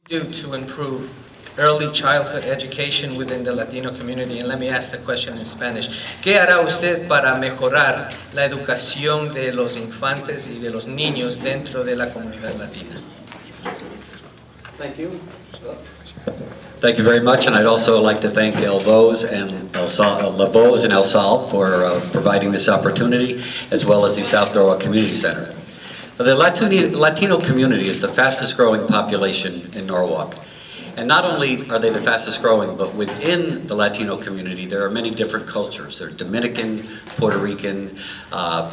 do to improve early childhood education within the Latino community? And let me ask the question in Spanish. ¿Qué hará usted para mejorar la educación de los infantes y de los niños dentro de la comunidad latina? Thank you. Thank you very much, and I'd also like to thank El Voz and El Sal for providing this opportunity, as well as the South Norwalk Community Center. The Latino community is the fastest growing population in Norwalk. And not only are they the fastest growing, but within the Latino community there are many different cultures. There are Dominican, Puerto Rican,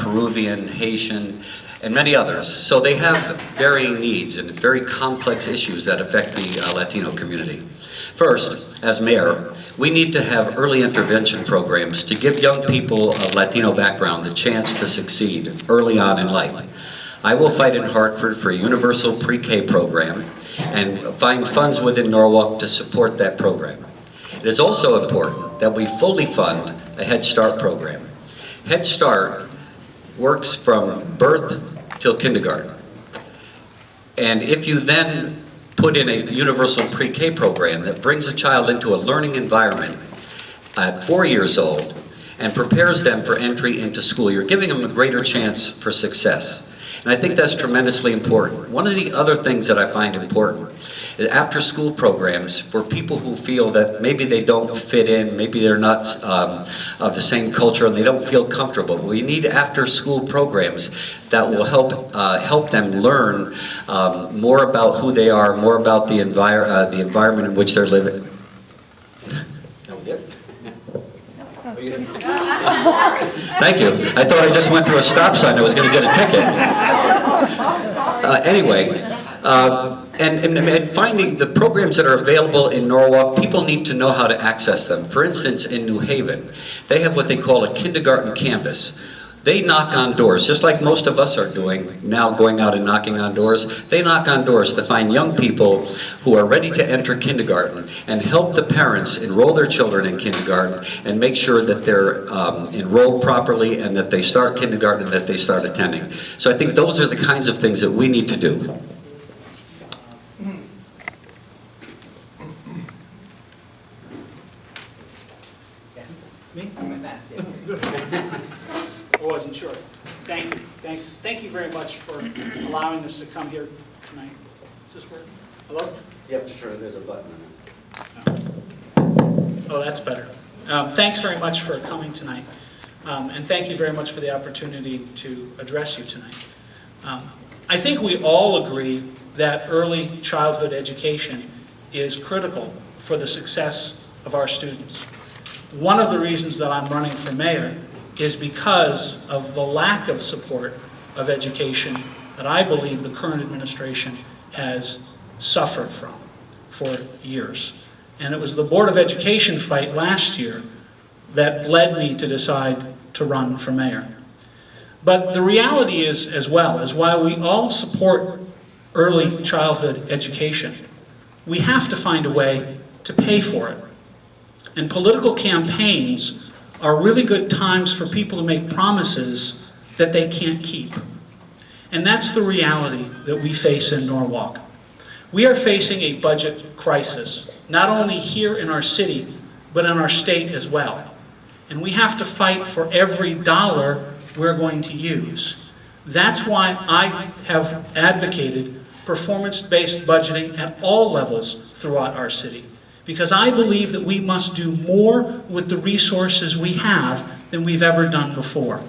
Peruvian, Haitian, and many others. So they have varying needs and very complex issues that affect the Latino community. First, as mayor, we need to have early intervention programs to give young people of Latino background the chance to succeed early on in life. I will fight in Hartford for a universal pre-K program and find funds within Norwalk to support that program. It is also important that we fully fund a Head Start program. Head Start works from birth till kindergarten. And if you then put in a universal pre-K program that brings a child into a learning environment at 4 years old and prepares them for entry into school, you're giving them a greater chance for success. And I think that's tremendously important. One of the other things that I find important is after-school programs for people who feel that maybe they don't fit in, maybe they're not of the same culture and they don't feel comfortable. We need after-school programs that will help them learn more about who they are, more about the environment in which they're living. That was it? Thank you. I thought I just went through a stop sign. I was going to get a ticket. And finding the programs that are available in Norwalk, people need to know how to access them. For instance, in New Haven, they have what they call a kindergarten canvas. They knock on doors, just like most of us are doing now, going out and knocking on doors. They knock on doors to find young people who are ready to enter kindergarten and help the parents enroll their children in kindergarten and make sure that they're enrolled properly and that they start kindergarten and that they start attending. So I think those are the kinds of things that we need to do. Yes. Me? I wasn't sure. Thank you. Thank you very much for allowing us to come here tonight. Is this working? Hello? You have to turn, there's a button on it. Oh, that's better. Thanks very much for coming tonight. And thank you very much for the opportunity to address you tonight. I think we all agree that early childhood education is critical for the success of our students. One of the reasons that I'm running for mayor is because of the lack of support of education that I believe the current administration has suffered from for years. And it was the Board of Education fight last year that led me to decide to run for mayor. But the reality is, as well, is while we all support early childhood education, we have to find a way to pay for it. And political campaigns are really good times for people to make promises that they can't keep. And that's the reality that we face in Norwalk. We are facing a budget crisis, not only here in our city, but in our state as well. And we have to fight for every dollar we're going to use. That's why I have advocated performance-based budgeting at all levels throughout our city. Because I believe that we must do more with the resources we have than we've ever done before.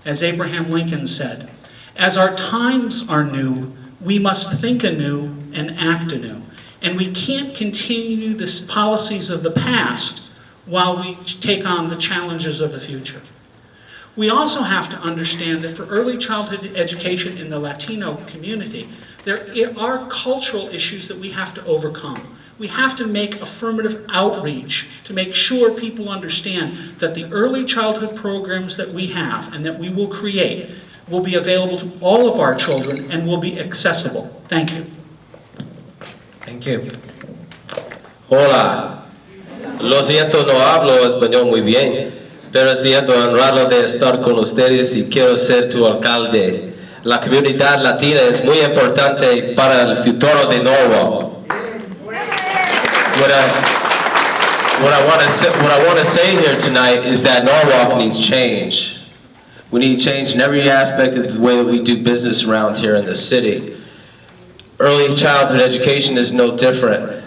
As Abraham Lincoln said, as our times are new, we must think anew and act anew. And we can't continue the policies of the past while we take on the challenges of the future. We also have to understand that for early childhood education in the Latino community, there are cultural issues that we have to overcome. We have to make affirmative outreach to make sure people understand that the early childhood programs that we have and that we will create will be available to all of our children and will be accessible. Thank you. Thank you. Hola. Lo siento, no hablo español muy bien, pero siento honrado de estar con ustedes y quiero ser tu alcalde. La comunidad latina es muy importante para el futuro de Norwalk. want to say here tonight is that Norwalk needs change. We need change in every aspect of the way that we do business around here in the city. Early childhood education is no different.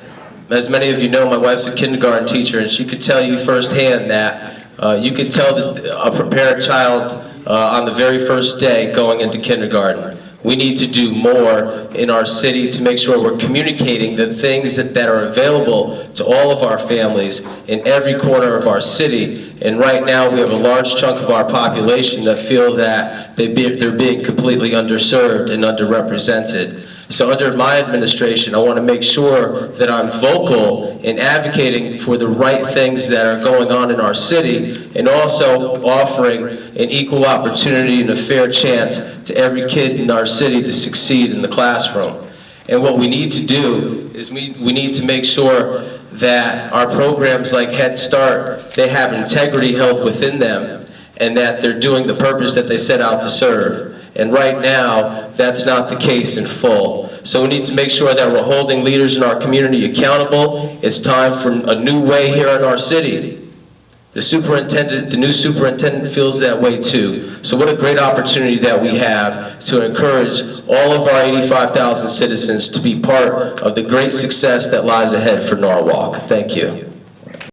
As many of you know, my wife's a kindergarten teacher, and she could tell you firsthand that you could tell a prepared child on the very first day going into kindergarten. We need to do more in our city to make sure we're communicating the things that are available to all of our families in every corner of our city. And right now we have a large chunk of our population that feel that they're being completely underserved and underrepresented. So under my administration, I want to make sure that I'm vocal in advocating for the right things that are going on in our city, and also offering an equal opportunity and a fair chance to every kid in our city to succeed in the classroom. And what we need to do is we need to make sure that our programs like Head Start, they have integrity held within them, and that they're doing the purpose that they set out to serve. And right now, that's not the case in full. So we need to make sure that we're holding leaders in our community accountable. It's time for a new way here in our city. The new superintendent feels that way too. So what a great opportunity that we have to encourage all of our 85,000 citizens to be part of the great success that lies ahead for Norwalk. Thank you.